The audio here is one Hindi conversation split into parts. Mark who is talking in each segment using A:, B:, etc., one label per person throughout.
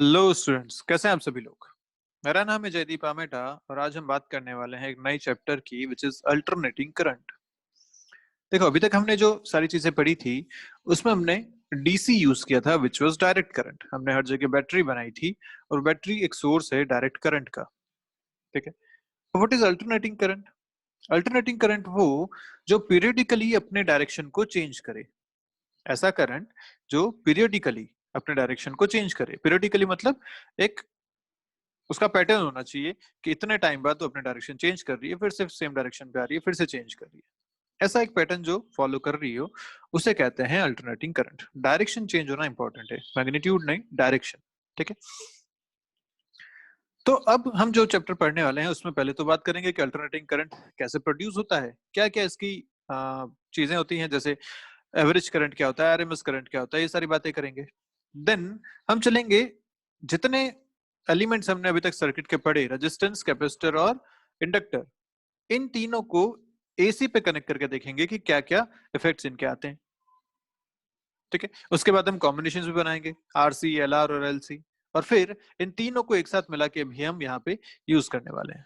A: हेलो स्टूडेंट्स, कैसे हैं आप सभी लोग। मेरा नाम है जयदीप आमेटा और आज हम बात करने वाले हैं एक नई चैप्टर की विच इज अल्टरनेटिंग करंट। देखो, अभी तक हमने जो सारी चीजें पढ़ी थी उसमें हमने डीसी यूज किया था विच वाज डायरेक्ट करंट। हमने हर जगह बैटरी बनाई थी और बैटरी एक सोर्स है डायरेक्ट करंट का। ठीक है। What is alternating current? Alternating current वो जो पीरियडिकली अपने डायरेक्शन को चेंज करे। ऐसा करंट जो पीरियडिकली अपने डायरेक्शन को चेंज करे। पीरियडिकली मतलब एक उसका पैटर्न होना चाहिए कि इतने टाइम बाद तो अपने डायरेक्शन चेंज कर रही है, फिर से सेम डायरेक्शन पे आ रही है, फिर से चेंज कर रही है। ऐसा एक पैटर्न जो फॉलो कर रही हो उसे कहते हैं अल्टरनेटिंग करंट। डायरेक्शन चेंज होना इंपॉर्टेंट है, मैग्नीट्यूड नहीं, डायरेक्शन। ठीक है। तो अब हम जो चैप्टर पढ़ने वाले हैं उसमें पहले तो बात करेंगे कि अल्टरनेटिंग करंट कैसे प्रोड्यूस होता है, क्या क्या इसकी चीजें होती हैं, जैसे एवरेज करंट क्या होता है, आरएमएस करंट क्या होता है, ये सारी बातें करेंगे। देन हम चलेंगे, जितने एलिमेंट्स हमने अभी तक सर्किट के पढ़े, रेजिस्टेंस, कैपेसिटर और इंडक्टर, इन तीनों को एसी पे कनेक्ट करके देखेंगे कि क्या क्या इफेक्ट्स इनके आते हैं। ठीक है। उसके बाद हम कॉम्बिनेशन भी बनाएंगे, आरसी, एलआर और एलसी, और फिर इन तीनों को एक साथ मिला के भी हम यहाँ पे यूज करने वाले हैं।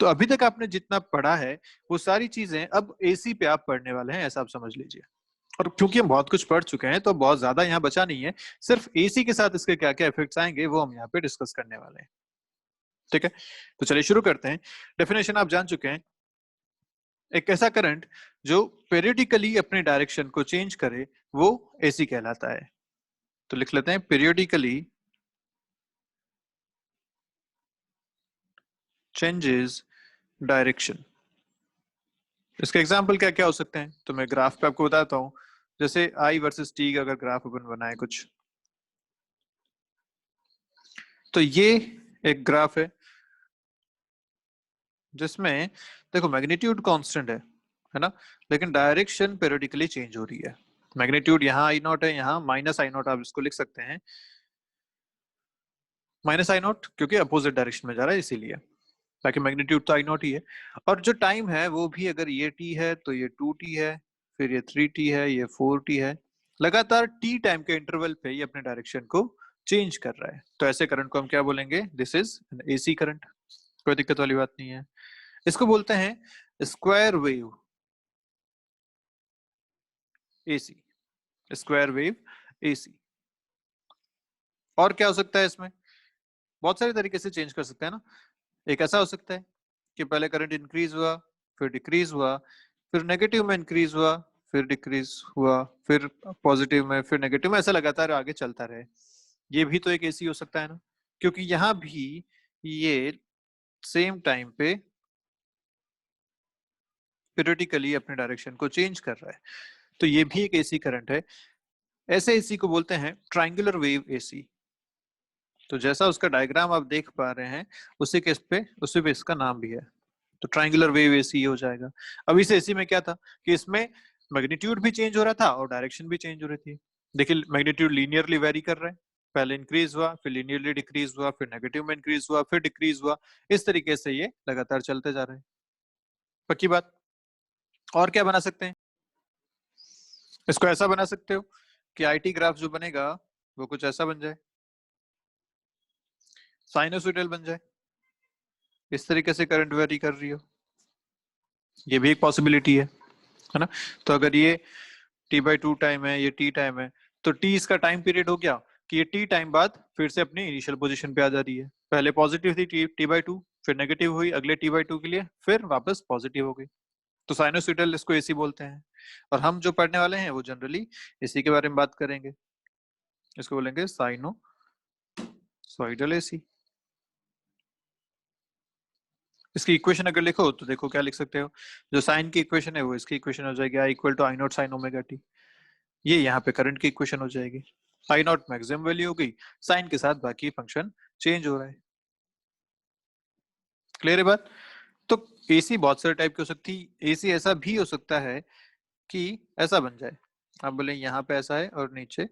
A: तो अभी तक आपने जितना पढ़ा है वो सारी चीजें अब एसी पे आप पढ़ने वाले हैं, ऐसा आप समझ लीजिए। और क्योंकि हम बहुत कुछ पढ़ चुके हैं तो बहुत ज्यादा यहाँ बचा नहीं है, सिर्फ एसी के साथ इसके क्या क्या इफेक्ट्स आएंगे वो हम यहाँ पे डिस्कस करने वाले हैं। ठीक है। तो चलिए शुरू करते हैं। डेफिनेशन आप जान चुके हैं, एक ऐसा करंट जो पेरियोडिकली अपने डायरेक्शन को चेंज करे वो एसी कहलाता है। तो लिख लेते हैं, पेरियोडिकली चेंजेस डायरेक्शन। इसके एग्जाम्पल क्या क्या हो सकते हैं तो मैं ग्राफ पे आपको बताता हूँ। जैसे आई वर्सेस टी का अगर ग्राफ अपन बनाए कुछ, तो ये एक ग्राफ है जिसमें देखो मैग्नीट्यूड कांस्टेंट है ना, लेकिन डायरेक्शन पेरियोडिकली चेंज हो रही है। मैग्नीट्यूड यहाँ आई नॉट है, यहाँ माइनस आई नॉट, आप इसको लिख सकते हैं माइनस आई नॉट, क्योंकि अपोजिट डायरेक्शन में जा रहा है इसीलिए, ताकि मैग्नीट्यूड तो आई नॉट ही है। और जो टाइम है वो भी, अगर ये टी है तो ये 2t है, फिर ये 3t है, ये 4t है। लगातार टी टाइम के इंटरवल पे ये अपने डायरेक्शन को चेंज कर रहा है। तो ऐसे करंट को हम क्या बोलेंगे? This is AC current. कोई दिक्कत वाली बात नहीं है। इसको बोलते हैं square wave AC. Square wave AC. और क्या हो सकता है इसमें? बहुत सारे तरीके से चेंज कर सकते हैं ना। एक ऐसा हो सकता है कि पहले करंट इंक्रीज हुआ, फिर डिक्रीज हुआ, फिर नेगेटिव में इंक्रीज हुआ, फिर डिक्रीज हुआ, फिर पॉजिटिव में, फिर नेगेटिव में, ऐसा लगातार आगे चलता रहे। ये भी तो एक एसी हो सकता है ना, क्योंकि यहाँ भी ये सेम टाइम पे पीरियडिकली अपने डायरेक्शन को चेंज कर रहा है। तो ये भी एक एसी करंट है। ऐसे एसी को बोलते हैं ट्रायंगुलर वेव एसी। तो जैसा उसका डायग्राम आप देख पा रहे हैं उसी पे इसका नाम भी है। तो ट्रायंगुलर वेव एसी हो जाएगा। अब इस एसी में क्या था कि इसमें मैग्नीट्यूड भी चेंज हो रहा था और डायरेक्शन भी चेंज हो रही थी। देखिए, मैग्नीट्यूड लीनियरली वेरी कर रहा है, पहले इंक्रीज हुआ, फिर लीनियरली डिक्रीज हुआ, फिर नेगेटिव में इंक्रीज हुआ, फिर डिक्रीज हुआ। इस तरीके से ये लगातार चलते जा रहे हैं। पक्की बात। और क्या बना सकते हैं? इसको ऐसा बना सकते हो कि आईटी ग्राफ जो बनेगा वो कुछ ऐसा बन जाए, साइनोसॉइडल बन जाए, इस तरीके से करंट वेरी कर रही हो। ये भी एक पॉसिबिलिटी है ना। तो अगर ये t/2 टाइम है, ये t टाइम है, तो t इसका टाइम पीरियड हो गया कि ये t टाइम बाद फिर से अपनी इनिशियल पोजीशन पे आ जा रही है। पहले पॉजिटिव थी t/2, फिर नेगेटिव हुई अगले t/2 के लिए, फिर वापस पॉजिटिव हो गई। तो साइनोसॉइडल इसको एसी बोलते हैं। और हम जो पढ़ने वाले हैं वो जनरली इसी के बारे में बात करेंगे। इसको बोलेंगे साइनोसॉइडल एसी। इसकी इक्वेशन अगर लिखो तो देखो क्या लिख सकते हो। जो साइन की इक्वेशन है वो इसकी इक्वेशन हो जाएगी, I equal to I not sine omega T. ये यहाँ पे करंट की इक्वेशन हो जाएगी। आई नॉट मैक्सिमम वैल्यू हो गई, साइन के साथ बाकी फंक्शन चेंज हो रहा है। क्लियर है बात? तो एसी बहुत सारे टाइप की हो सकती है। एसी ऐसा भी हो सकता है कि ऐसा बन जाए, आप बोले यहाँ पे ऐसा है और नीचे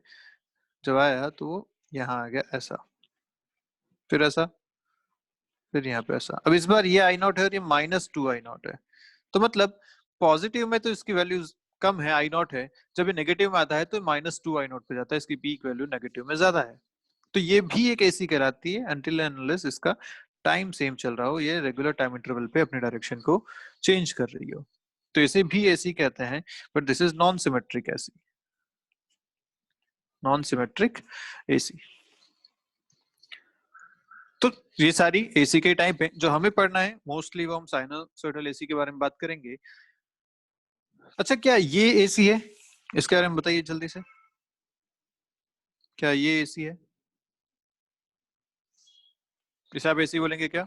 A: जब आया तो वो यहाँ आ गया ऐसा, फिर ऐसा, फिर यहाँ पे ऐसा। अब इस बार ये आई नॉट है और ये -2 आई नॉट है। तो मतलब पॉजिटिव में तो इसकी वैल्यू कम है, आई नॉट है। जब ये नेगेटिव में आता है तो -2 आई नॉट पे जाता है, इसकी पीक वैल्यू नेगेटिव में ज्यादा है। तो ये भी एक एसी कहलाती है अनटिल एंड अनलेस इसका टाइम सेम चल रहा हो, ये रेगुलर टाइम इंटरवल पे अपने डायरेक्शन को चेंज कर रही हो, तो इसे भी एसी कहते हैं। But this is non symmetric AC, non symmetric AC. तो ये सारी एसी के टाइप है जो हमें पढ़ना है, मोस्टली वो हम साइनोसॉइडल एसी के बारे में बात करेंगे। अच्छा, क्या ये एसी है? इसके बारे में बताइए जल्दी से, क्या ये एसी है? इसे आप एसी बोलेंगे क्या?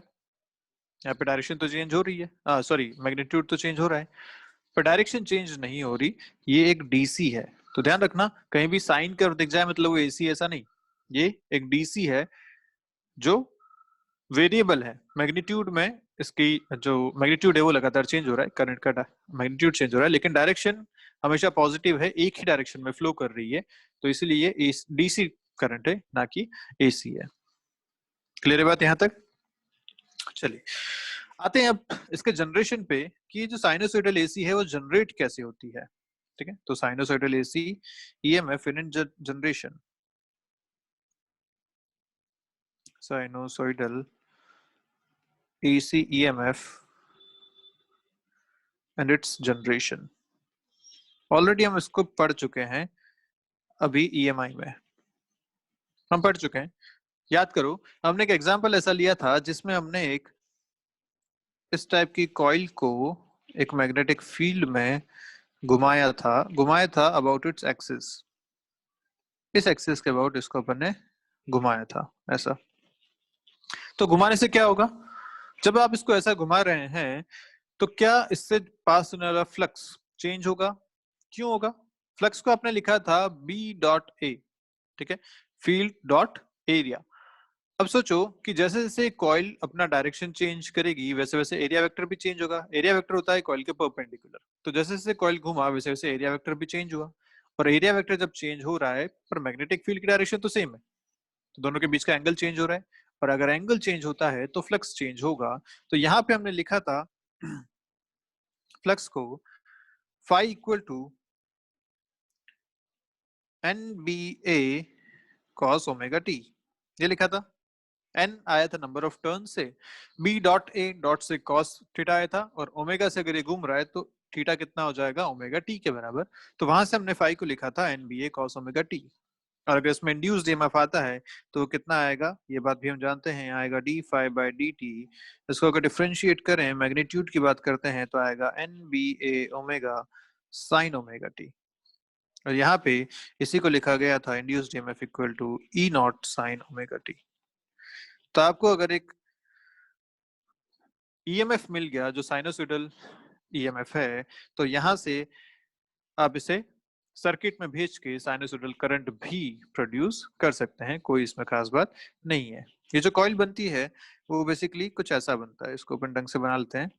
A: यहाँ पे डायरेक्शन तो चेंज हो रही है, सॉरी मैग्नीट्यूड तो चेंज हो रहा है, पर डायरेक्शन चेंज नहीं हो रही। ये एक डीसी है, तो ध्यान रखना कहीं भी साइन कर्व दिख जाए मतलब वो एसी, ऐसा नहीं। ये एक डीसी है जो वेरिएबल है मैग्नीट्यूड में, इसकी जो मैग्नीट्यूड है वो लगातार चेंज हो रहा है, करंट का मैग्नीट्यूड चेंज हो रहा है, लेकिन डायरेक्शन हमेशा पॉजिटिव है, एक ही डायरेक्शन में फ्लो कर रही है, तो इसलिए ये डीसी करंट है ना कि एसी है। क्लियर है बात यहाँ तक? चलिए आते हैं अब इसके जनरेशन पे कि ये जो साइनोसॉइडल एसी है वो जनरेट कैसे होती है। ठीक है, तो sinusoidal AC EMF in generation, sinusoidal AC EMF and it's generation, already हम इसको पढ़ चुके हैं अभी ईएमआई में, हम पढ़ चुके हैं। याद करो, हमने एक एग्जांपल ऐसा लिया था जिसमें हमने एक इस टाइप की कॉइल को एक मैग्नेटिक फील्ड में घुमाया था अबाउट इट्स एक्सिस, इस एक्सिस के अबाउट इसको अपन ने घुमाया था ऐसा। तो घुमाने से क्या होगा? जब आप इसको ऐसा घुमा रहे हैं तो क्या इससे पास होने वाला फ्लक्स चेंज होगा? क्यों होगा? फ्लक्स को आपने लिखा था बी डॉट ए, ठीक है, फील्ड डॉट एरिया। अब सोचो कि जैसे जैसे कॉइल अपना डायरेक्शन चेंज करेगी वैसे वैसे एरिया वेक्टर भी चेंज होगा। एरिया वेक्टर होता है कॉइल के परपेंडिकुलर, तो जैसे जैसे कॉइल घुमा वैसे वैसे एरिया वेक्टर भी चेंज हुआ। और एरिया वेक्टर जब चेंज हो रहा है पर मैग्नेटिक फील्ड की डायरेक्शन तो सेम है, तो दोनों के बीच का एंगल चेंज हो रहा है, और अगर एंगल चेंज होता है तो फ्लक्स चेंज होगा। तो यहाँ पे हमने लिखा था फ्लक्स को phi equal to N B A cos omega T, ये लिखा था। एन आया था नंबर ऑफ टर्न से, बी डॉट ए डॉट से कॉस थीटा आया था, और ओमेगा से अगर ये घूम रहा है तो थीटा कितना हो जाएगा? ओमेगा टी के बराबर। तो वहां से हमने फाई को लिखा था N B A cos omega T. और अगर इसमें इंड्यूस्ड ईएमएफ आता है तो कितना आएगा? ये बात भी हम जानते हैं, आएगा D phi by D T. इसको अगर डिफ्रेंशिएट करें, मैग्नीट्यूड की बात करते हैं, तो आएगा N B A omega sine omega T. और यहाँ पे इसी को लिखा गया था induced EMF equal to E not sine omega T. तो आपको अगर एक ईएमएफ मिल गया जो साइनोसॉइडल ईएमएफ है, तो यहाँ से आप इसे सर्किट में भेज के साइनोसॉइडल करंट भी प्रोड्यूस कर सकते हैं, कोई इसमें खास बात नहीं है। ये जो कॉइल बनती है वो बेसिकली कुछ ऐसा बनता है, इसको अपन ढंग से बना लेते हैं।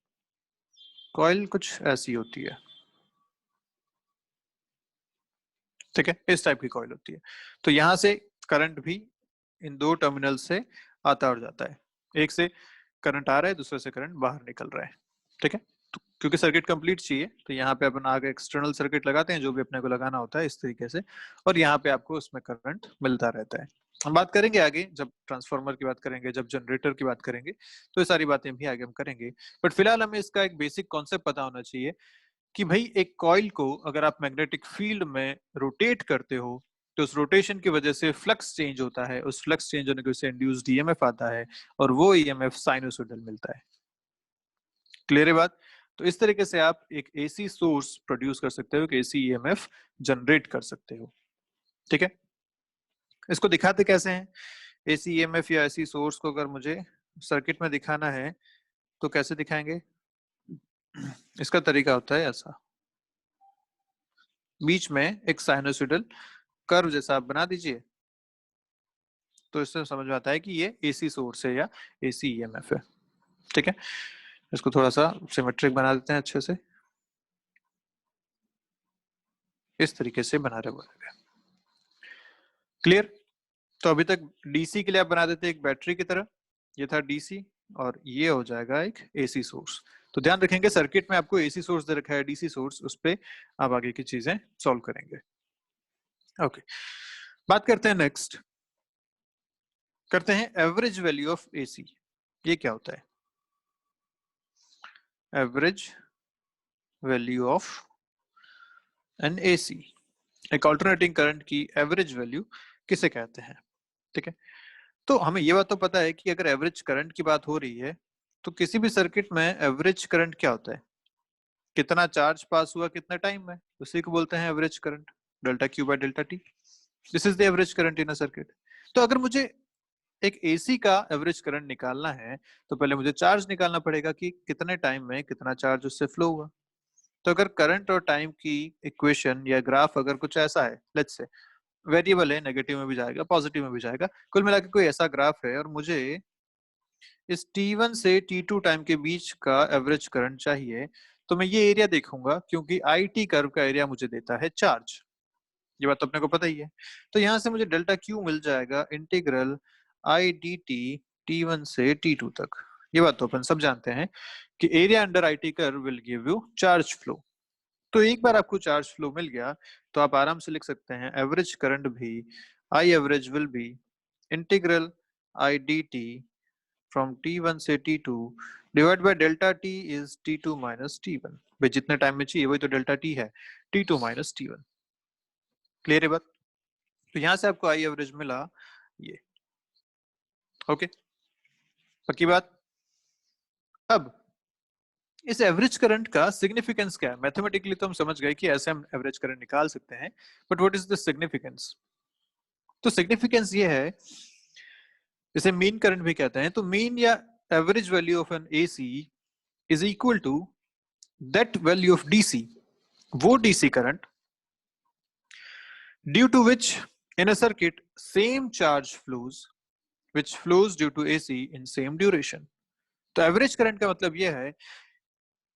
A: कॉइल कुछ ऐसी होती है, ठीक है, इस टाइप की कॉइल होती है। तो यहाँ से करंट भी इन दो टर्मिनल से आता और जाता है, एक से करंट आ रहा है, दूसरे से करंट बाहर निकल रहा है, ठीक है। तो क्योंकि सर्किट कंप्लीट चाहिए तो यहाँ पे अपन आगे एक्सटर्नल सर्किट लगाते हैं जो भी अपने को लगाना होता है इस तरीके से, और यहाँ पे आपको उसमें करंट मिलता रहता है। हम बात करेंगे आगे, जब ट्रांसफार्मर की बात करेंगे, जब जनरेटर की बात करेंगे, तो ये सारी बातें भी आगे हम करेंगे। बट फिलहाल हमें इसका एक बेसिक कॉन्सेप्ट पता होना चाहिए कि भाई एक कॉइल को अगर आप मैग्नेटिक फील्ड में रोटेट करते हो तो उस रोटेशन की वजह से फ्लक्स चेंज होता है, उस फ्लक्स चेंज होने की वजह से इंड्यूस्ड ईएमएफ आता है, और वो ईएमएफ साइनोसॉइडल मिलता है। क्लियर है बात? तो इस तरीके से आप एक एसी सोर्स प्रोड्यूस कर सकते हो, एक एसी ईएमएफ जनरेट कर सकते हो, ठीक है। इसको दिखाते कैसे हैं? एसी ईएमएफ या एसी सोर्स को अगर मुझे सर्किट में दिखाना है तो कैसे दिखाएंगे? इसका तरीका होता है ऐसा, बीच में एक साइनोसॉइडल कर्व जैसा आप बना दीजिए, तो इससे समझ में आता है कि ये एसी सोर्स है या एसी ईएमएफ है, ठीक है। इसको थोड़ा सा सिमेट्रिक बना देते हैं अच्छे से, इस तरीके से बना रहे हैं। क्लियर? तो अभी तक डीसी के लिए आप बना देते हैं एक बैटरी की तरह, ये था डीसी, और ये हो जाएगा एक एसी सोर्स। तो ध्यान रखेंगे सर्किट में आपको एसी सोर्स दे रखा है, डीसी सोर्स, उस पर आप आगे की चीजें सॉल्व करेंगे। ओके, बात करते हैं नेक्स्ट। करते हैं एवरेज वैल्यू ऑफ एसी। ये क्या होता है? Average value of an AC, एक ऑल्टरनेटिंग करंट की एवरेज वैल्यू किसे कहते हैं? ठीक है, तो हमें ये बात तो पता है कि अगर एवरेज करंट की बात हो रही है तो किसी भी सर्किट में एवरेज करंट क्या होता है? कितना चार्ज पास हुआ कितने टाइम में, उसी को बोलते हैं average current, delta Q by delta T. This is the average current in a circuit. तो अगर मुझे एक एसी का एवरेज करंट निकालना है तो पहले मुझे चार्ज निकालना पड़ेगा कि कितने टाइम में कितना चार्ज उससे फ्लो हुआ। तो अगर करंट और टाइम की इक्वेशन या ग्राफ अगर कुछ ऐसा है, लेट्स से वेरिएबल है, नेगेटिव में भी जाएगा पॉजिटिव में भी जाएगा, कुल मिला के कोई ऐसा ग्राफ है और मुझे इस T1 से T2 टाइम के बीच का एवरेज करंट चाहिए, तो मैं ये एरिया देखूंगा क्योंकि IT कर्व का एरिया मुझे देता है चार्ज। ये बात तो अपने को पता ही है। तो यहाँ से मुझे डेल्टा क्यू मिल जाएगा integral I D T T1 से T2 तक। ये बात तो अपन सब जानते हैं कि area under IT curve will give you charge flow. तो एक बार आपको चार्ज फ्लो मिल गया तो आप आराम से लिख सकते हैं एवरेज करंट भी I average will be integral I D T from T1 से T2 divide by delta T is T2 minus T1। भाई जितने टाइम में चाहिए वही तो डेल्टा T है, T2 माइनस T1। क्लियर है बात? तो यहां से आपको आई एवरेज मिला ये। ओके, पक्की बात। अब इस एवरेज करंट का सिग्निफिकेंस क्या है? मैथमेटिकली तो हम समझ गए कि ऐसे हम एवरेज करंट निकाल सकते हैं, but what is the significance? तो सिग्निफिकेंस ये है, इसे मीन करंट भी कहते हैं। तो मीन या average value of an AC is equal to that value of DC, वो DC current due to which in a circuit same charge flows which flows due to AC in same duration। तो एवरेज करंट का मतलब यह है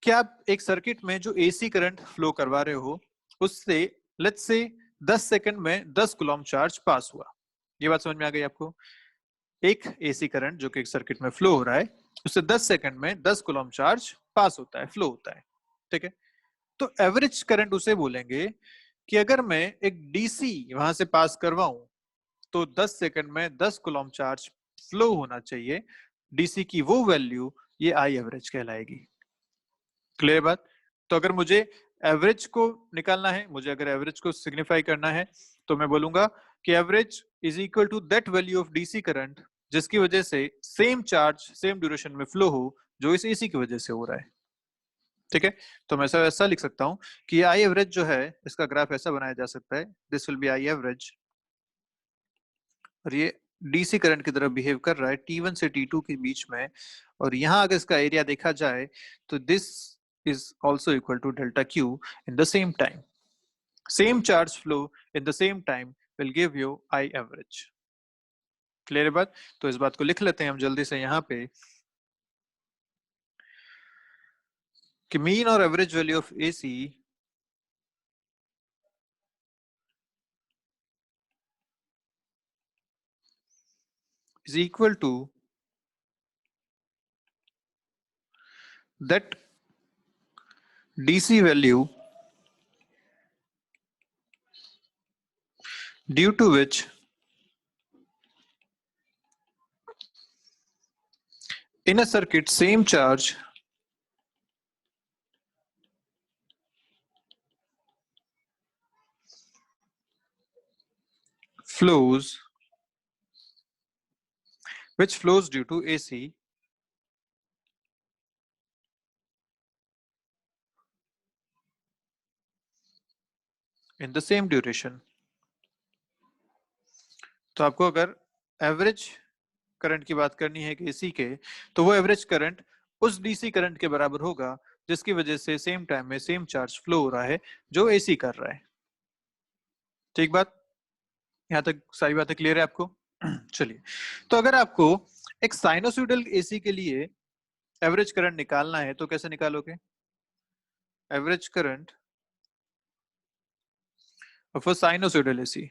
A: कि आप एक सर्किट में जो एसी करंट फ्लो करवा रहे हो उससे लेट्स से 10 सेकंड में 10 कूलम चार्ज पास हुआ। ये बात समझ में आ गई आपको? एक एसी करंट जो कि एक सर्किट में फ्लो हो रहा है उससे 10 सेकंड में 10 कूलम चार्ज पास होता है, फ्लो होता है। ठीक है, तो एवरेज करंट उसे बोलेंगे कि अगर मैं एक डीसी वहां से पास करवाऊं तो 10 सेकंड में 10 कूलम चार्ज फ्लो होना चाहिए। डीसी की वो वैल्यू ये आई एवरेज कहलाएगी। क्लियर बात? तो अगर मुझे एवरेज को निकालना है, मुझे अगर एवरेज को सिग्निफाई करना है तो मैं बोलूंगा कि average is equal to that value of DC current जिसकी वजह से सेम चार्ज सेम ड्यूरेशन में फ्लो हो जो इस एसी की वजह से हो रहा है। ठीक है, तो मैं ऐसा लिख सकता हूं कि आई एवरेज जो है इसका ग्राफ ऐसा बनाया जा सकता है, this will be I average, और ये डीसी करंट की तरह बिहेव कर रहा है T1 से T2 के बीच में। और यहाँ अगर इसका एरिया देखा जाए तो this is also equal to delta Q in the same time. Same charge flow in the same time will give you I average. Clear है बात? तो इस बात को लिख लेते हैं हम जल्दी से यहाँ पे कि मीन और average value of AC is equal to that DC value due to which in a circuit same charge flows which flows due to AC in the same duration। तो आपको अगर एवरेज करंट की बात करनी है एसी के, तो वो एवरेज करंट उस डीसी करंट के बराबर होगा जिसकी वजह से सेम टाइम में सेम चार्ज फ्लो हो रहा है जो एसी कर रहा है। ठीक बात? यहाँ तक सारी बातें क्लियर है आपको? चलिए, तो अगर आपको एक साइनोसॉइडल एसी के लिए एवरेज करंट निकालना है तो कैसे निकालोगे? Average current of a sinusoidal AC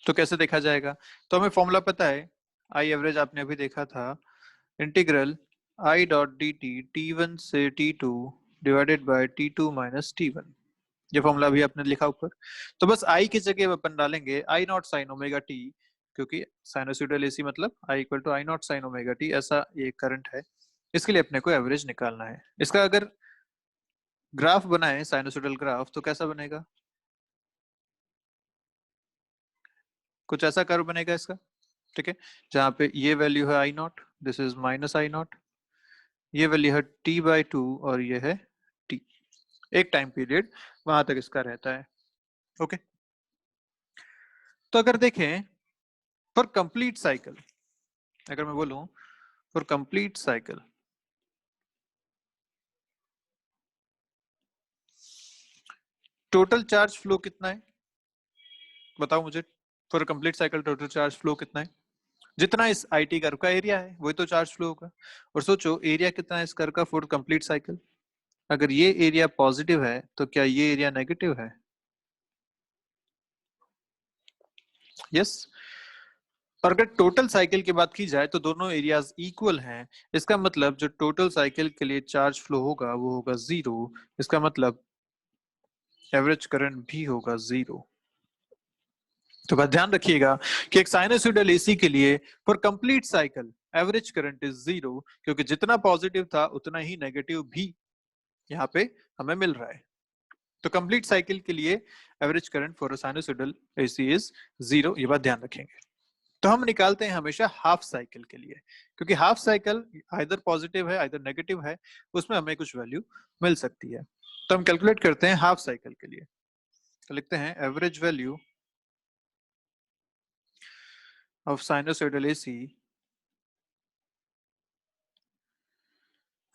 A: तो कैसे देखा जाएगा? तो हमें फॉर्मूला पता है, आई एवरेज आपने अभी देखा था, integral I dot D T T1 से T2 divided by T2 minus T1। ये फॉर्मूला भी आपने लिखा ऊपर। तो बस आई की जगह अपन डालेंगे I not sine omega t, क्योंकि साइनोसॉइडल एसी मतलब I equal to I not sine omega t, ऐसा ये करंट है। इसके लिए अपने को एवरेज निकालना है। इसका अगर ग्राफ बनाए साइनोसॉइडल ग्राफ तो कैसा बनेगा, कुछ ऐसा कर्व बनेगा इसका, ठीक है, जहां पे ये वैल्यू है I naught, this is minus I naught, ये वैल्यू है टी बाई टू और ये है टी, एक टाइम पीरियड वहां तक इसका रहता है। ओके, तो अगर देखें फॉर कंप्लीट साइकिल, अगर मैं बोलूं for complete cycle total charge flow कितना है, बताओ मुझे। For complete cycle total charge flow कितना है, जितना इस आईटी कर्व का एरिया है वही तो चार्ज फ्लो होगा। और सोचो एरिया कितना है इस कर्व का फॉर कंप्लीट साइकिल, अगर ये एरिया पॉजिटिव है तो क्या ये एरिया नेगेटिव है, यस। और अगर टोटल साइकिल की बात की जाए तो दोनों एरियाज इक्वल हैं, इसका मतलब जो टोटल साइकिल के लिए चार्ज फ्लो होगा वो होगा जीरो, इसका मतलब एवरेज करंट भी होगा जीरो। तो बस ध्यान रखिएगा कि एक साइनसॉइडल एसी के लिए for complete cycle average current is zero, क्योंकि जितना पॉजिटिव था उतना ही नेगेटिव भी यहाँ पे हमें मिल रहा है। तो कंप्लीट साइकिल के लिए average current for sinusoidal AC is zero, ये बात ध्यान रखेंगे। तो हम निकालते हैं हमेशा हाफ साइकिल के लिए, क्योंकि हाफ साइकिल आइदर पॉजिटिव है आइदर नेगेटिव है, उसमें हमें कुछ वैल्यू मिल सकती है। तो हम कैलकुलेट करते हैं हाफ साइकिल के लिए, तो लिखते हैं average value of sinusoidal AC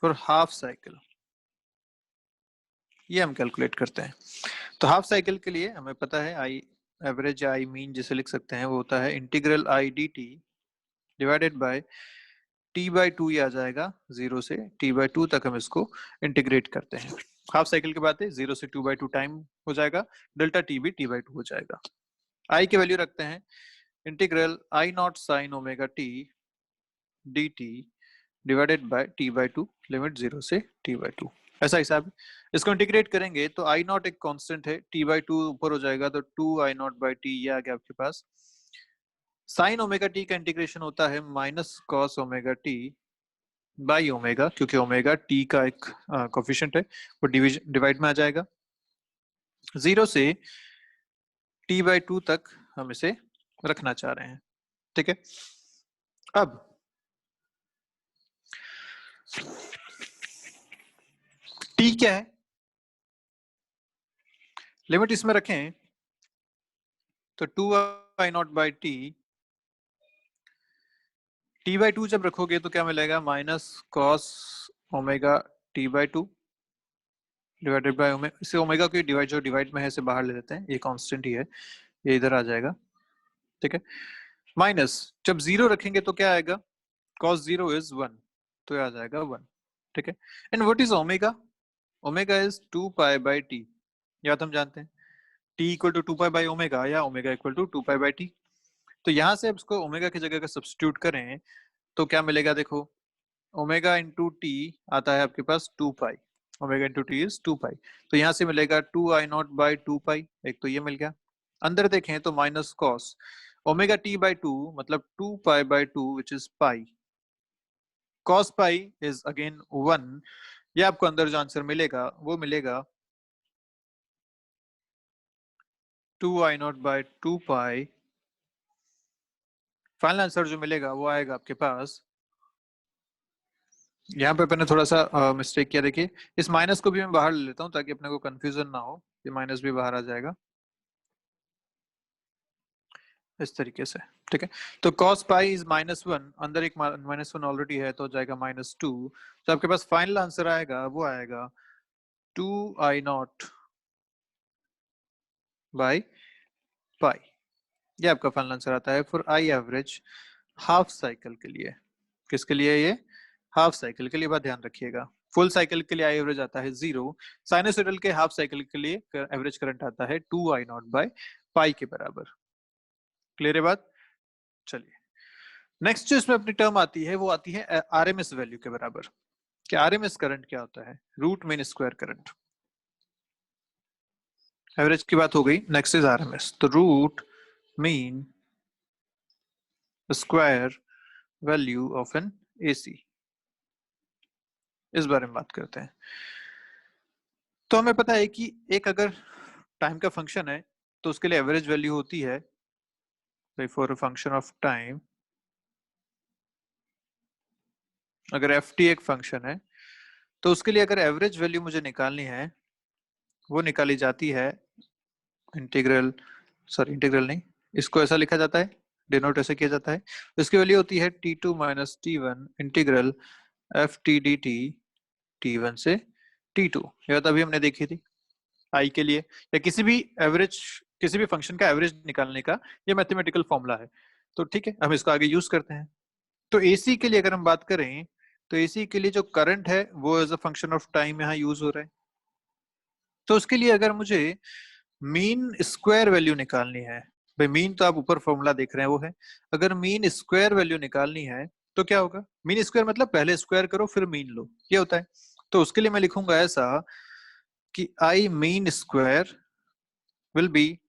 A: for half cycle, ये हम कैलकुलेट करते हैं। तो हाफ साइकिल के लिए हमें पता है आई एवरेज या आई मीन जिसे लिख सकते हैं वो होता है integral I D T divided by T by to, ये आ जाएगा जीरो से टी बाई टू तक हम इसको इंटीग्रेट करते हैं। हाफ साइकिल की बात है, जीरो से टू बाई टू टाइम हो जाएगा, डेल्टा टी भी टी बाई टू हो जाएगा। आई की वैल्यू रखते हैं integral I not sine omega T D T divided by T by two limit zero से टी बाई टू, ऐसा हिसाब है। इसको इंटीग्रेट करेंगे तो आई नॉट एक कांस्टेंट है, टी बाई टू ऊपर हो जाएगा तो two I not by T, ये आ गया आपके पास। साइन ओमेगा टी का इंटीग्रेशन होता है minus cos omega T by omega, क्योंकि ओमेगा टी का एक कोफिशिएंट है वो डिवाइड में आ जाएगा। जीरो से टी बाई टू तक हम इसे रखना चाह रहे हैं, ठीक है। अब टी क्या है, लिमिट इसमें रखें तो two I not by T, T by two जब रखोगे तो क्या मिलेगा minus cos omega T by two divided by omega, इसे ओमेगा को डिवाइड जो डिवाइड में है इसे बाहर ले लेते हैं, ये कांस्टेंट ही है, ये इधर आ जाएगा, ठीक है। माइनस जब जीरो रखेंगे तो क्या आएगा, cos जीरो इज वन, तो ये आ जाएगा वन, ठीक है। And what is omega, omega is two pi by T, या तो हम जानते हैं T equal to two pi by omega या omega equal to two pi by T. तो यहाँ से अब इसको ओमेगा की जगह का सब्स्टिट्यूट करें तो क्या मिलेगा, देखो ओमेगा इंटू टी आता है आपके पास two pi, omega into T is two pi, तो यहाँ से मिलेगा two I not by two pi, एक तो ये मिल गया। अंदर देखें तो minus cos omega T by two मतलब two pi by two which is pi, cos pi is again one, ये आपको अंदर जो आंसर मिलेगा वो मिलेगा two I not by two pi. Final answer जो मिलेगा वो आएगा आपके पास, यहाँ पे मैंने थोड़ा सा मिस्टेक किया, देखिए इस माइनस को भी मैं बाहर ले लेता हूँ ताकि अपने को कंफ्यूजन ना हो, ये माइनस भी बाहर आ जाएगा इस तरीके से, ठीक है। तो cos pi is minus one, अंदर एक माइनस वन ऑलरेडी है तो हो जाएगा माइनस टू, तो आपके पास फाइनल आंसर आएगा वो आएगा two I not by pi, ये आपका फाइनल आंसर आता है for I average half cycle के लिए। किसके लिए, ये हाफ साइकिल के लिए, बात ध्यान रखिएगा। फुल साइकिल के लिए आई एवरेज आता है जीरो, साइनसॉइडल के हाफ साइकिल के लिए एवरेज करंट आता है two I not by pi के बराबर। क्लियर है बात, चलिए नेक्स्ट जो इसमें अपनी टर्म आती है वो आती है आरएमएस वैल्यू के बराबर। कि आरएमएस करंट क्या होता है, root mean square current. Average की बात हो गई, नेक्स्ट इज आरएमएस। तो root mean square value of an AC, इस बारे में बात करते हैं। तो हमें पता है कि एक अगर टाइम का फंक्शन है तो उसके लिए एवरेज वैल्यू होती है, for a function of time, अगर एफ टी एक फंक्शन है तो उसके लिए अगर एवरेज वैल्यू मुझे निकालनी है, वो निकाली जाती है इंटीग्रल, सॉरी इंटीग्रल नहीं, इसको ऐसा लिखा जाता है, डिनोट ऐसे किया जाता है। इसकी वैल्यू होती है T two minus T one integral F T D T, T one से टी टू। ये बात अभी हमने देखी थी आई के लिए, या किसी भी एवरेज, किसी भी फंक्शन का एवरेज निकालने का ये मैथमेटिकल फॉर्मूला है। तो ठीक है, हम इसको आगे यूज करते हैं। तो एसी के लिए अगर हम बात करें तो एसी के लिए जो करंट है वो as a function of time यहाँ यूज हो रहा है। तो उसके लिए अगर मुझे मीन स्क्वायर वैल्यू निकालनी है, भाई मीन तो आप ऊपर फॉर्मूला देख रहे हैं वो है, अगर मीन स्क्वायर वैल्यू निकालनी है तो क्या होगा, मीन स्क्वायर मतलब पहले स्क्वायर करो फिर मीन लो, ये होता है। तो उसके लिए मैं लिखूंगा ऐसा कि I mean square will be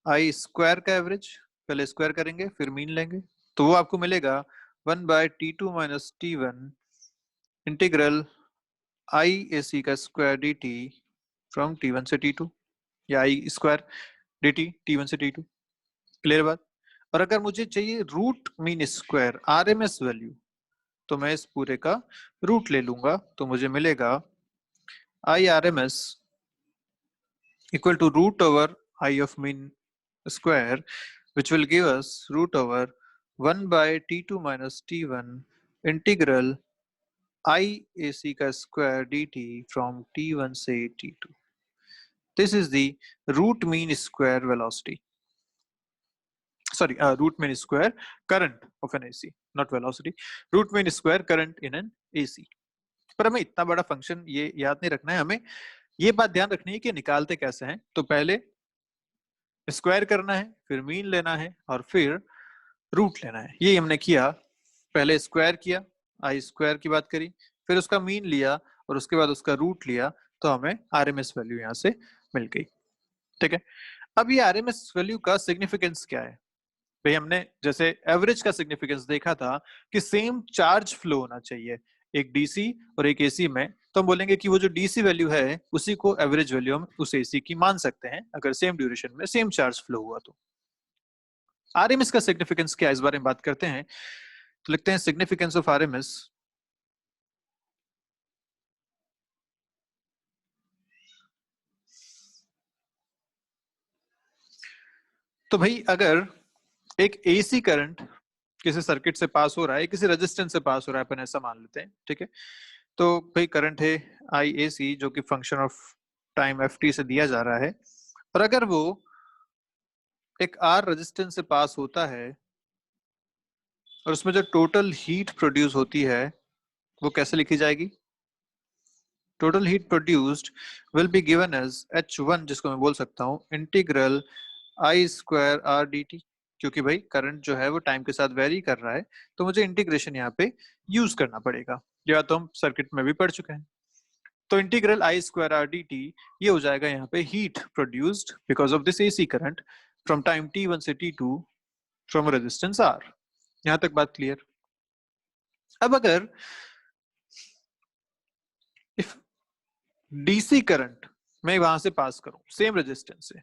A: I square का एवरेज, पहले स्क्वायर करेंगे फिर मीन लेंगे, तो वो आपको मिलेगा 1/T2 - T1 integral I A सी का square D T from T1 से T2, या आई स्क्वायर डी टी T1 से T2। क्लियर बात। और अगर मुझे चाहिए root mean square RMS value, तो मैं इस पूरे का रूट ले लूंगा, तो मुझे मिलेगा I R M S equal to root over I of mean square, which will give us root over 1/T2 - T1 integral IAC का square dt from T1 से T2. This is the root mean square velocity. Sorry, root mean square current of an AC, not velocity. Root mean square current in an AC. पर हमें इतना बड़ा फंक्शन ये याद नहीं रखना है, हमें ये बात ध्यान रखनी है कि निकालते कैसे हैं। तो पहले स्क्वायर करना है, फिर मीन लेना है और फिर रूट लेना है। ये हमने किया, पहले स्क्वायर किया, आई स्क्वायर की बात करी, फिर उसका मीन लिया और उसके बाद उसका रूट लिया, तो हमें आरएमएस वैल्यू यहाँ से मिल गई। ठीक है, अब ये आरएमएस वैल्यू का सिग्निफिकेंस क्या है? भाई हमने जैसे एवरेज का सिग्निफिकेंस देखा था कि सेम चार्ज फ्लो होना चाहिए, एक डीसी और एक एसी में, तो हम बोलेंगे कि वो जो डीसी वैल्यू है उसी को एवरेज वैल्यू हम उस एसी की मान सकते हैं अगर सेम ड्यूरेशन में सेम चार्ज फ्लो हुआ तो। आरएमएस का सिग्निफिकेंस क्या है, इस बारे में बात करते हैं। तो लिखते हैं सिग्निफिकेंस ऑफ आरएमएस तो भाई अगर एक एसी करंट किसी सर्किट से पास हो रहा है, किसी रेजिस्टेंस से पास हो रहा है, अपन ऐसा मान लेते हैं, ठीक है। तो भाई करंट है आई ए सी जो कि function of time F T से दिया जा रहा है, और अगर वो एक आर रेजिस्टेंस से पास होता है और उसमें जो टोटल हीट प्रोड्यूस होती है वो कैसे लिखी जाएगी? Total heat produced will be given as H1, जिसको मैं बोल सकता हूँ integral I square R D T, क्योंकि भाई करंट जो है वो टाइम के साथ वेरी कर रहा है, तो मुझे इंटीग्रेशन यहाँ पे यूज करना पड़ेगा, या तो हम सर्किट में भी पढ़ चुके हैं। तो integral I square R D T ये हो जाएगा यहाँ पे heat produced because of this AC current from time T1 से T2 फ्रॉम रेजिस्टेंस आर। यहाँ तक बात क्लियर? अब अगर इफ डीसी करंट मैं वहां से पास करूं सेम रेजिस्टेंस से,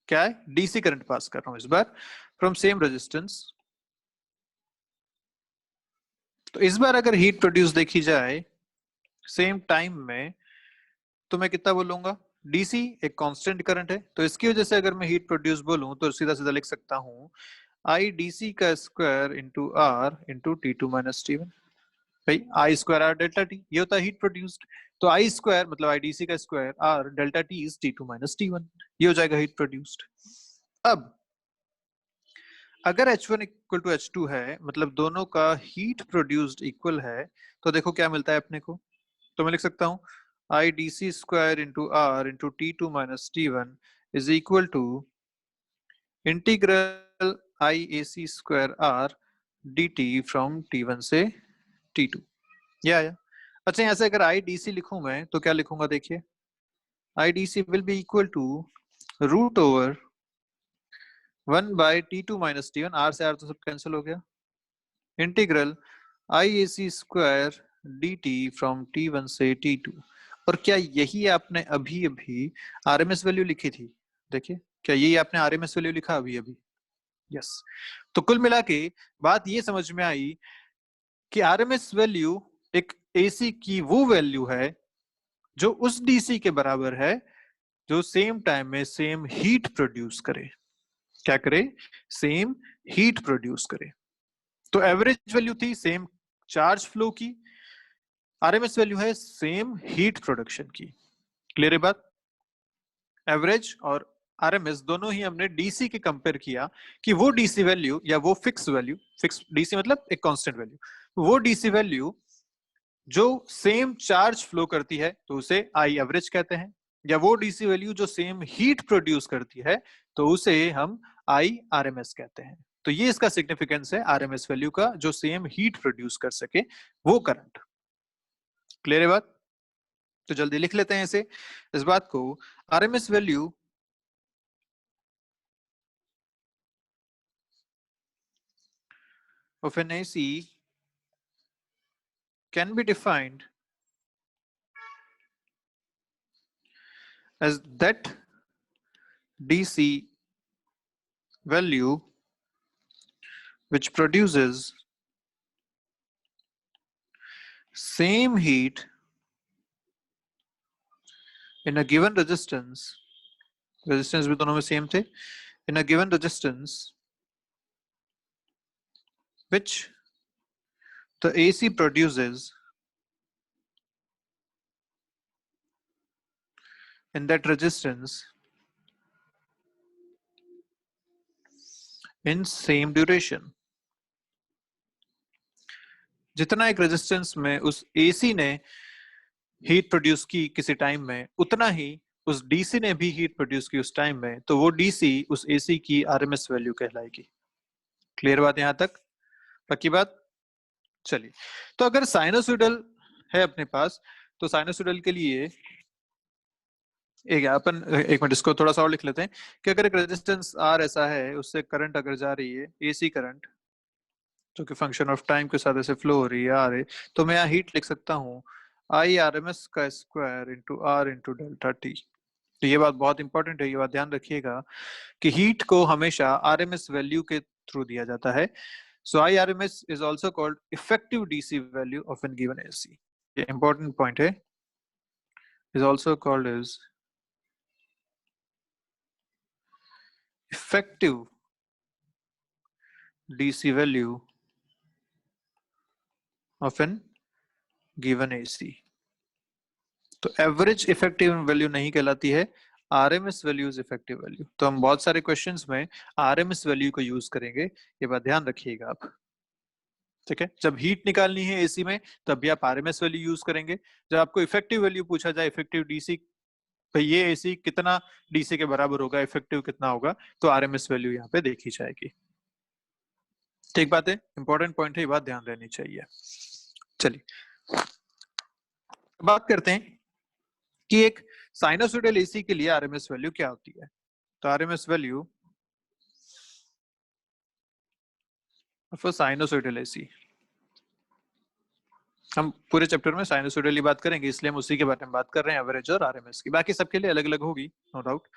A: क्या है, डीसी करंट पास कर रहा हूं इस बार फ्रॉम सेम रेजिस्टेंस, तो इस बार अगर हीट प्रोड्यूस देखी जाए सेम टाइम में, तो मैं कितना बोलूंगा? डीसी एक कांस्टेंट करंट है, तो इसकी वजह से अगर मैं हीट प्रोड्यूस बोलूं तो सीधा सीधा लिख सकता हूं आई डीसी का square into R into T2 - T1। भाई I square R delta T ये होता है हीट प्रोड्यूस्ड, तो आई स्क्वायर मतलब आई डीसी का square R delta T is T2 - T1, ये हो जाएगा हीट प्रोड्यूस्ड। अब अगर H1 इक्वल टू H2 है, मतलब दोनों का हीट प्रोड्यूस्ड इक्वल है, तो देखो क्या मिलता है अपने को। तो मैं लिख सकता हूँ I D C square into R into T2 - T1 is equal to integral I A C square R D T from T1 से T2। या अच्छा, यहाँ से अगर आई डी सी लिखूं मैं तो क्या लिखूंगा देखिए, IDC will be equal to root over 1/T2 minus T1, R से R तो सब कैंसिल हो गया, integral IAC square dt from T1 से T2। और क्या यही आपने अभी अभी RMS वैल्यू लिखी थी? देखिए, क्या यही आपने RMS वैल्यू लिखा अभी अभी? यस। तो कुल मिला के बात ये समझ में आई कि RMS वैल्यू एक AC की वो वैल्यू है जो उस DC के बराबर है जो सेम टाइम में सेम हीट प्रोड्यूस करे। क्या करे? सेम हीट प्रोड्यूस करे। तो एवरेज वैल्यू थी सेम चार्ज फ्लो की, आरएमएस वैल्यू है सेम हीट प्रोडक्शन की। क्लियर है बात? एवरेज और आरएमएस दोनों ही हमने डीसी के कंपेयर किया कि वो डीसी वैल्यू या वो फिक्स वैल्यू, फिक्स डीसी मतलब एक कांस्टेंट वैल्यू, वो डीसी वैल्यू जो सेम चार्ज फ्लो करती है तो उसे आई एवरेज कहते हैं, या वो डीसी वैल्यू जो सेम हीट प्रोड्यूस करती है तो उसे हम आई आरएमएस कहते हैं। तो ये इसका सिग्निफिकेंस है आरएमएस वैल्यू का, जो सेम हीट प्रोड्यूस कर सके वो करंट। क्लियर है बात? तो जल्दी लिख लेते हैं इसे, इस बात को। RMS value of an AC can be defined as that DC value which produces same heat in a given resistance भी दोनों में सेम थे, in a given resistance which the AC produces in that resistance in same duration। जितना एक रेजिस्टेंस में उस AC ने हीट प्रोड्यूस की किसी टाइम में, उतना ही उस DC ने भी हीट प्रोड्यूस की उस टाइम में, तो वो DC उस AC की आरएमएस वैल्यू कहलाएगी। क्लियर बात यहां तक? पक्की बात? चलिए, तो अगर साइनोसॉइडल है अपने पास, तो साइनोसॉइडल के लिए एक मिनट इसको थोड़ा सा और लिख लेते हैं कि अगर एक रेजिस्टेंस आर ऐसा है, उससे करंट अगर जा रही है एसी करंट, जो कि फंक्शन ऑफ टाइम के साथ ऐसे फ्लो हो रही है आर है, तो मैं यहाँ हीट लिख सकता हूँ आई आर एम एस का square into R into delta T. तो ये बात बहुत इंपॉर्टेंट है, ये बात ध्यान रखिएगा कि हीट को हमेशा आरएमएस वैल्यू के थ्रू दिया जाता है। So I RMS is also called effective DC value of an given AC. ये इंपॉर्टेंट पॉइंट है, is also called as effective DC value of an given AC. तो एवरेज इफेक्टिव वैल्यू नहीं कहलाती है, RMS value is effective value. तो हम बहुत सारे क्वेश्चंस में आरएमएस वैल्यू को यूज करेंगे, ये बात ध्यान रखिएगा आप। ठीक है, जब हीट निकालनी है एसी में तब भी आप आरएमएस वैल्यू यूज करेंगे। जब आपको इफेक्टिव वैल्यू पूछा जाए, इफेक्टिव डीसी, भाई ये एसी कितना डीसी के बराबर होगा, इफेक्टिव कितना होगा, तो आरएमएस वैल्यू यहाँ पे देखी जाएगी। ठीक बात है, इंपॉर्टेंट पॉइंट है, ये बात ध्यान रहनी चाहिए। चलिए बात करते हैं कि एक साइनोसॉइडल एसी के लिए आरएमएस वैल्यू क्या होती है। तो RMS value of a sinusoidal AC, हम पूरे चैप्टर में साइनोसॉइडल बात करेंगे, इसलिए हम उसी के बारे में बात कर रहे हैं, एवरेज और आरएमएस की। बाकी सबके लिए अलग अलग होगी, नो डाउट।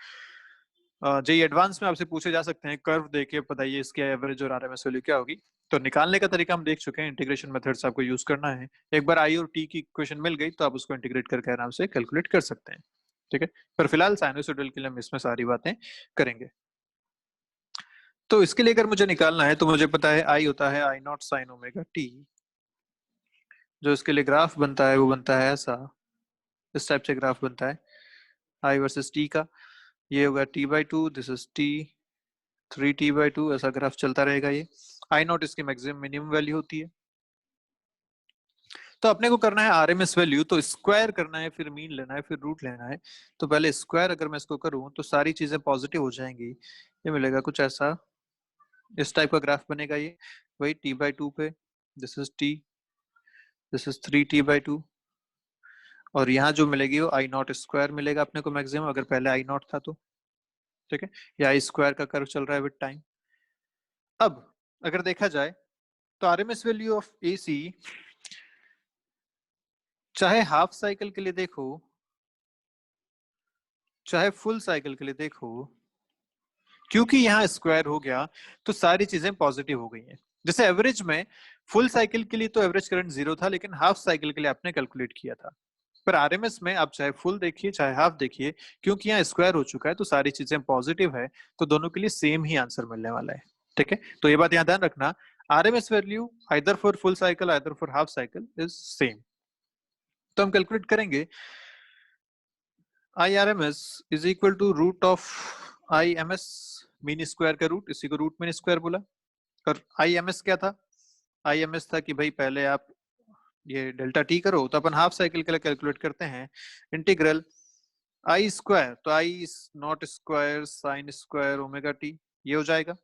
A: जे एडवांस में आपसे पूछे जा सकते हैं, कर्व देके बताइए इसकी एवरेज और आरएमएस वैल्यू क्या होगी। तो निकालने का तरीका हम देख चुके हैं, इंटीग्रेशन मेथड्स आपको यूज करना है। एक बार आई और टी की इक्वेशन मिल गई तो आप उसको इंटीग्रेट करके आराम से कैलकुलेट कर सकते हैं। ठीक है, पर फिलहाल साइनोसॉइडल के लिए हम इसमें सारी बातें करेंगे। तो इसके लिए अगर मुझे निकालना है तो मुझे पता है आई होता है I not sine omega T. जो इसके लिए ग्राफ बनता है वो बनता है ऐसा, इस टाइप से ग्राफ बनता है आई वर्सेस टी का। ये होगा t/2, this is t, 3t/2, ऐसा ग्राफ चलता रहेगा। ये आई नॉट इसकी मैक्सिमम मिनिमम वैल्यू होती है। तो अपने को करना है आरएमएस वैल्यू, तो स्क्वायर करना है, फिर मीन लेना है, फिर रूट लेना है। तो पहले स्क्वायर अगर मैं इसको करूं तो सारी चीजें पॉजिटिव हो जाएंगी, ये मिलेगा कुछ ऐसा, इस टाइप का ग्राफ बनेगा। ये वही t/2 पे, this is t, this is 3t/2, और यहाँ जो मिलेगी वो आई नॉट स्क्वायर मिलेगा अपने को मैक्सिमम, अगर पहले आई नॉट था तो। ठीक है, या आई स्क्वायर का कर्व चल रहा है विद टाइम। अब अगर देखा जाए तो आरएमएस वैल्यू ऑफ एसी चाहे हाफ साइकिल के लिए देखो चाहे फुल साइकिल के लिए देखो, क्योंकि यहाँ स्क्वायर हो गया तो सारी चीजें पॉजिटिव हो गई हैं। जैसे एवरेज में फुल साइकिल के लिए तो एवरेज करंट 0 था, लेकिन हाफ साइकिल के लिए आपने कैलकुलेट किया था। पर आरएमएस में आप चाहे फुल देखिए चाहे हाफ देखिए, क्योंकि यहाँ स्क्वायर हो चुका है तो सारी चीजें पॉजिटिव है, तो दोनों के लिए सेम ही आंसर मिलने वाला है। ठीक है, तो ये बात यहाँ ध्यान रखना, RMS value either for full cycle either for half cycle is same. तो हम कैलकुलेट करेंगे I R M S is equal to root of I M S, mean square का रूट, इसी को रूट मीन स्क्वायर बोला। और आई एम एस क्या था? आई एम एस था कि भाई पहले आप ये डेल्टा टी करो, तो अपन हाफ साइकिल के लिए कैलकुलेट करते हैं इंटीग्रल आई स्क्वायर, तो I naught square sine square omega T, ये हो जाएगा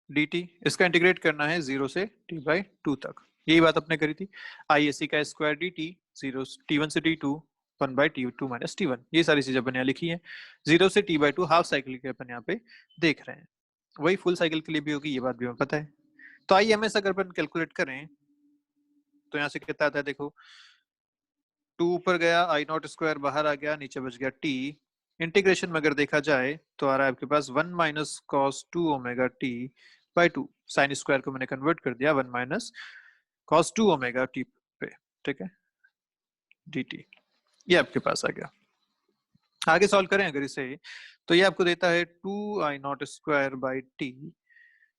A: डी टी। इसका इंटीग्रेट करना है 0 से t बाई 2 तक, यही बात अपने करी थी। आई ए सी का स्क्वायर डी टी, 0 t1 से t2, 1 by t2 minus t1, ये सारी चीजें अपन यहाँ लिखी है। 0 से t बाई 2 हाफ साइकिल के अपन यहाँ पे देख रहे हैं, वही फुल साइकिल के लिए भी होगी, ये बात भी हमें पता है। तो आई एम एस अगर अपन कैलकुलेट करें तो यहाँ से कितना आता है देखो, 2 ऊपर गया, आई नॉट स्क्वायर बाहर आ गया, नीचे बच गया टी। इंटीग्रेशन में अगर देखा जाए तो आ रहा है आपके पास 1 minus cos 2 omega T by 2, sine square को मैंने कन्वर्ट कर दिया 1 माइनस कॉस 2 ओमेगा टी पे। ठीक है, डी टी, ये आपके पास आ गया। आगे सॉल्व करें अगर इसे, तो ये आपको देता है 2 I naught square by T,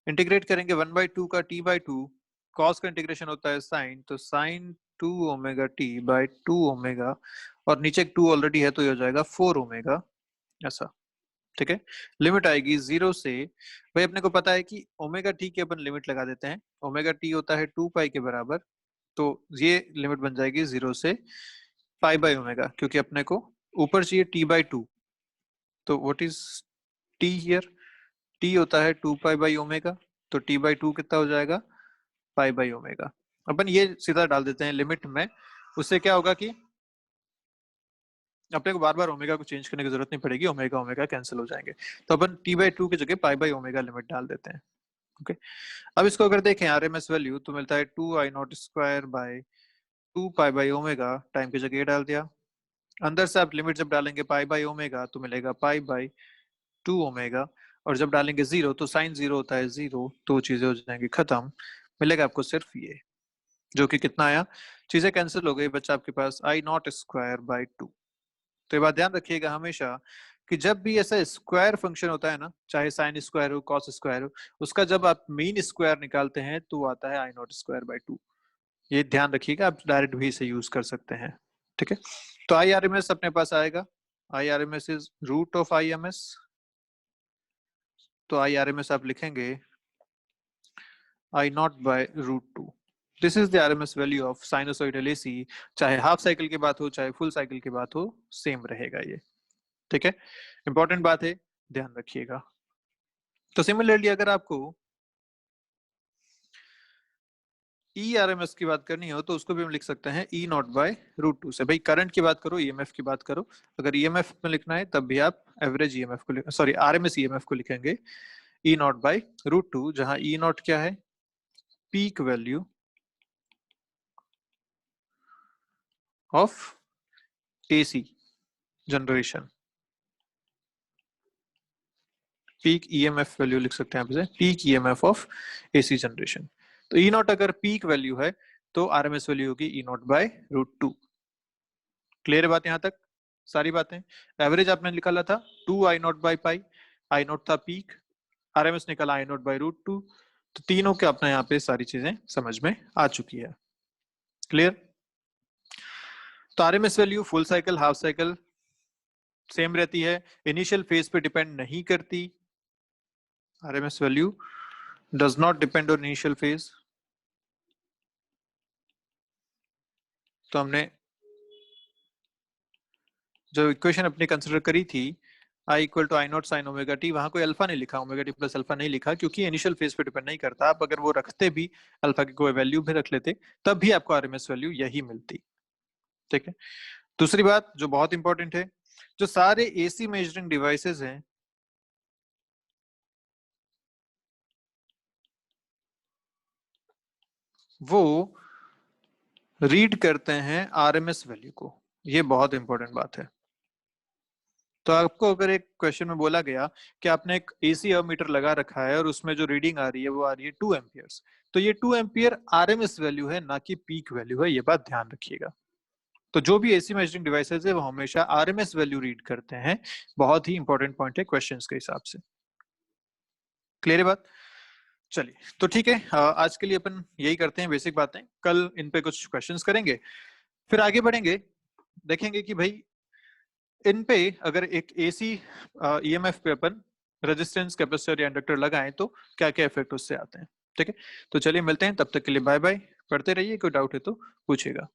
A: integrate करेंगे 1 बाई 2 का टी बाई 2, कॉस का इंटीग्रेशन होता है साइन, तो sine 2 omega T by 2 omega, और नीचे 2 ऑलरेडी है तो ये हो जाएगा 4 ओमेगा ऐसा। ठीक है, लिमिट आएगी 0 से, भाई अपने को पता है कि ओमेगा टी की अपन लिमिट लगा देते हैं, ओमेगा टी होता है 2 पाई के बराबर, तो ये लिमिट बन जाएगी 0 से पाई बाई ओमेगा, क्योंकि अपने को ऊपर चाहिए टी बाई 2, तो what is T here? T होता है 2 पाई बाई ओमेगा, तो टी बाई 2 कितना हो जाएगा? पाई बाई ओमेगा। अपन ये सीधा डाल देते हैं लिमिट में, उससे क्या होगा कि अपने को बार बार ओमेगा को चेंज करने की जरूरत नहीं पड़ेगी, ओमेगा ओमेगा कैंसिल हो जाएंगे, तो अपन टी बाई 2 की जगह पाई बाई ओमेगा लिमिट डाल देते हैं। ओके, अब इसको अगर देखें आरएमएस वैल्यू तो मिलता है 2 I naught square by 2 pi by omega, time की जगह डाल दिया, अंदर से आप लिमिट जब डालेंगे पाई बाई ओमेगा तो मिलेगा पाई बाई 2 ओमेगा, और जब डालेंगे 0 तो साइन 0 होता है 0, तो चीजें हो जाएंगी खत्म, मिलेगा आपको सिर्फ ये, जो कि कितना आया, चीजें कैंसिल हो गई, बच्चा आपके पास आई नॉट स्क्वायर बाई 2। तो ये बात ध्यान रखिएगा हमेशा कि जब भी ऐसा स्क्वायर फंक्शन होता है ना, चाहे साइन स्क्वायर हो कॉस स्क्वायर हो, उसका जब आप मीन स्क्वायर निकालते हैं तो आता है आई नॉट स्क्वायर बाई 2, ये ध्यान रखिएगा, आप डायरेक्ट भी इसे यूज कर सकते हैं। ठीक है, तो आई आर एम एस अपने पास आएगा, I R M S is root of I M S, तो आई आर एम एस आप लिखेंगे I naught by root 2, this is the RMS value of sinusoidal AC, चाहे हाफ साइकिल की बात हो चाहे फुल साइकिल की बात हो, सेम रहेगा ये। ठीक है, इंपॉर्टेंट बात है, ध्यान रखिएगा। तो सिमिलरली अगर आपको ई आर एम एस की बात करनी हो तो उसको भी हम लिख सकते हैं ई नॉट बाय रूट 2 से, भाई करंट की बात करो ईएमएफ की बात करो, अगर ईएमएफ में लिखना है तब भी आप एवरेज ईएमएफ को सॉरी आरएमएस ईएमएफ को लिखेंगे ई नॉट बाय रूट 2, जहां ई नॉट क्या है? Peak value of AC generation, peak EMF value लिख सकते हैं आप इसे, peak EMF of AC generation. तो ई नॉट अगर पीक वैल्यू है तो आरएमएस वैल्यू होगी ई नॉट बाय रूट 2। क्लियर है बात यहाँ तक? सारी बातें, एवरेज आपने निकाला था 2 I naught by pi, I naught था पीक, आरएमएस निकाला आई नॉट बाय रूट 2, तो तीनों के अपने यहाँ पे सारी चीजें समझ में आ चुकी है। क्लियर? तो RMS value full cycle half cycle same रहती है, इनिशियल फेज पे डिपेंड नहीं करती, RMS value does not depend on initial phase। तो हमने जो इक्वेशन अपनी कंसिडर करी थी I equal to I not sine omega T, वहां कोई अल्फा नहीं लिखा, ओमेगा टी प्लस अल्फा नहीं लिखा, क्योंकि इनिशियल फेज पे डिपेंड नहीं करता। आप अगर वो रखते भी, अल्फा की कोई वैल्यू भी रख लेते, तब भी आपको आरएमएस वैल्यू यही मिलती। ठीक है। दूसरी बात जो बहुत इंपॉर्टेंट है, जो सारे एसी मेजरिंग डिवाइसेस हैं वो रीड करते हैं आरएमएस वैल्यू को। ये बहुत इंपॉर्टेंट बात है। तो आपको अगर एक क्वेश्चन में बोला गया कि आपने एक एसी मीटर लगा रखा है और उसमें जो रीडिंग आ रही है वो आ रही है 2 एम्पियर्स, तो ये 2 एम्पियर आरएमएस वैल्यू है, ना कि पीक वैल्यू है। ये बात ध्यान रखिएगा। तो जो भी एसी मेजरिंग डिवाइसेस है वो हमेशा आरएमएस वैल्यू रीड करते हैं। बहुत ही इंपॉर्टेंट पॉइंट है क्वेश्चंस के हिसाब से। क्लियर है बात? चलिए तो ठीक है, आज के लिए अपन यही करते हैं, बेसिक बातें। कल इन पे कुछ क्वेश्चंस करेंगे, फिर आगे बढ़ेंगे, देखेंगे कि भाई इन पे अगर एक एसी ईएमएफ पे अपन रेजिस्टेंस कैपेसिटर या इंडक्टर लगाएं तो क्या क्या इफेक्ट उससे आते हैं। ठीक है, तो चलिए मिलते हैं, तब तक के लिए बाय बाय। पढ़ते रहिए, कोई डाउट है तो पूछिएगा।